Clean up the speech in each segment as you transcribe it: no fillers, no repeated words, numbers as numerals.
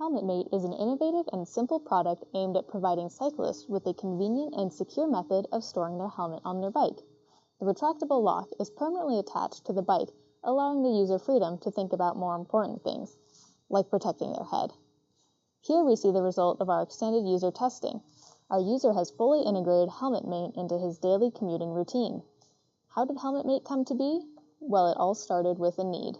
Helmet Mate is an innovative and simple product aimed at providing cyclists with a convenient and secure method of storing their helmet on their bike. The retractable lock is permanently attached to the bike, allowing the user freedom to think about more important things, like protecting their head. Here we see the result of our extended user testing. Our user has fully integrated Helmet Mate into his daily commuting routine. How did Helmet Mate come to be? Well, it all started with a need.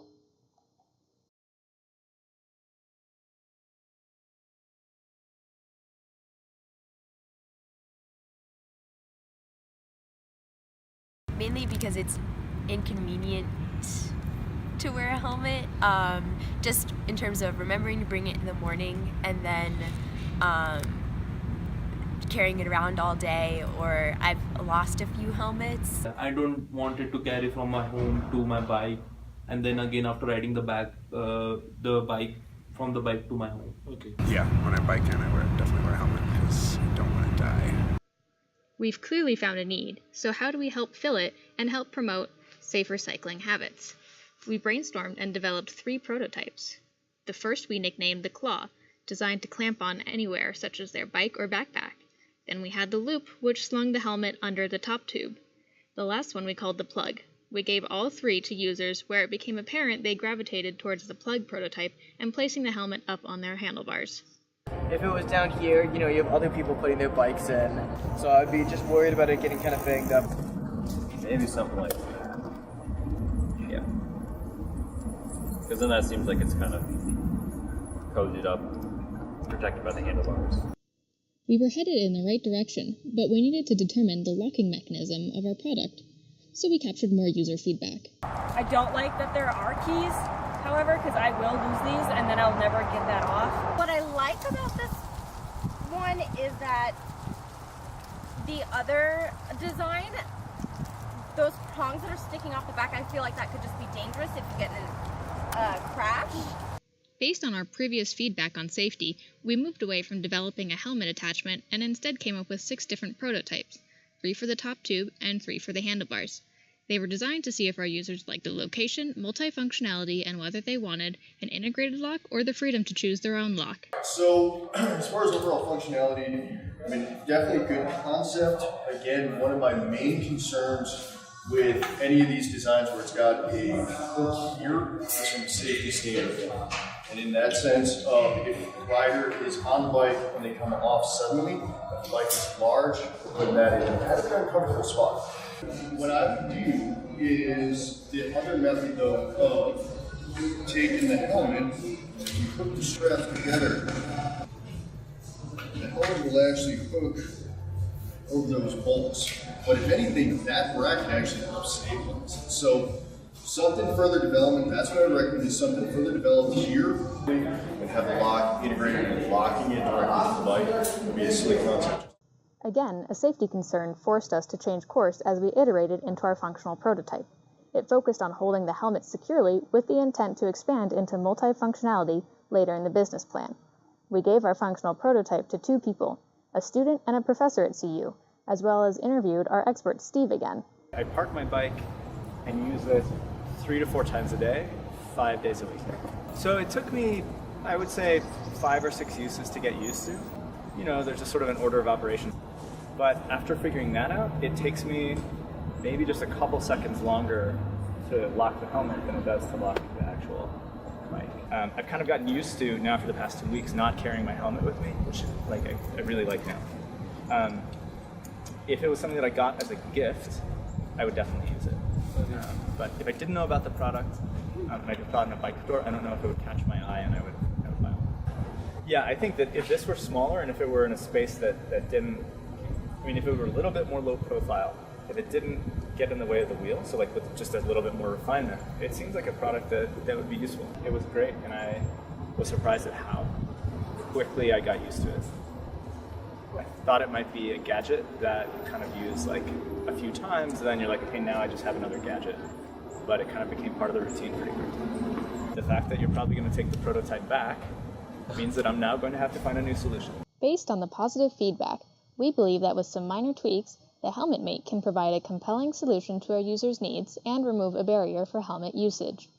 Mainly because it's inconvenient to wear a helmet, just in terms of remembering to bring it in the morning and then carrying it around all day, or I've lost a few helmets. I don't want it to carry from my home to my bike, and then again after riding the bike from the bike to my home. Okay. Yeah, when I bike in, definitely wear a helmet because I don't want to die. We've clearly found a need, so how do we help fill it and help promote safer cycling habits? We brainstormed and developed 3 prototypes. The first we nicknamed the Claw, designed to clamp on anywhere such as their bike or backpack. Then we had the Loop, which slung the helmet under the top tube. The last one we called the Plug. We gave all 3 to users where it became apparent they gravitated towards the Plug prototype and placing the helmet up on their handlebars. If it was down here, you have other people putting their bikes in, so I'd be just worried about it getting kind of banged up. Maybe something like that. Yeah. Because then that seems like it's kind of coated up, protected by the handlebars. We were headed in the right direction, but we needed to determine the locking mechanism of our product, so we captured more user feedback. I don't like that there are keys, however, because I will lose these and then I'll never get that off. What I like about this one is that the other design, those prongs that are sticking off the back, I feel like that could just be dangerous if you get in a crash. Based on our previous feedback on safety, we moved away from developing a helmet attachment and instead came up with 6 different prototypes, 3 for the top tube and 3 for the handlebars. They were designed to see if our users liked the location, multifunctionality, and whether they wanted an integrated lock or the freedom to choose their own lock. So, as far as overall functionality, definitely good concept. Again, one of my main concerns with any of these designs where it's got a hook here is from a safety standpoint. And in that sense, if the rider is on the bike and they come off suddenly, if the bike is large, put that in a very uncomfortable spot. What I would do is the other method though of taking the helmet, if you hook the straps together, the helmet will actually hook over those bolts. But if anything, that bracket actually helps stabilize it. So something further development, that's what I would recommend, is something further developed here and have the lock integrated and locking it directly to the bike would be a slick concept. Again, a safety concern forced us to change course as we iterated into our functional prototype. It focused on holding the helmet securely with the intent to expand into multifunctionality later in the business plan. We gave our functional prototype to 2 people, a student and a professor at CU, as well as interviewed our expert Steve again. I park my bike and use it 3 to 4 times a day, 5 days a week. So it took me, I would say, 5 or 6 uses to get used to. There's just sort of an order of operations. But after figuring that out, it takes me maybe just a couple seconds longer to lock the helmet than it does to lock the actual bike. I've kind of gotten used to, now for the past 2 weeks, not carrying my helmet with me, which I really like now. If it was something that I got as a gift, I would definitely use it. But if I didn't know about the product, and I just thought in a bike store, I don't know if it would catch my eye and I would buy one. Yeah, I think that if this were smaller and if it were in a space that didn't, if it were a little bit more low profile, if it didn't get in the way of the wheel, so with just a little bit more refinement, it seems like a product that would be useful. It was great, and I was surprised at how quickly I got used to it. I thought it might be a gadget that you kind of use a few times, and then you're like, okay, now I just have another gadget. But it kind of became part of the routine pretty quickly. The fact that you're probably going to take the prototype back means that I'm now going to have to find a new solution. Based on the positive feedback, we believe that with some minor tweaks, the Helmet Mate can provide a compelling solution to our users' needs and remove a barrier for helmet usage.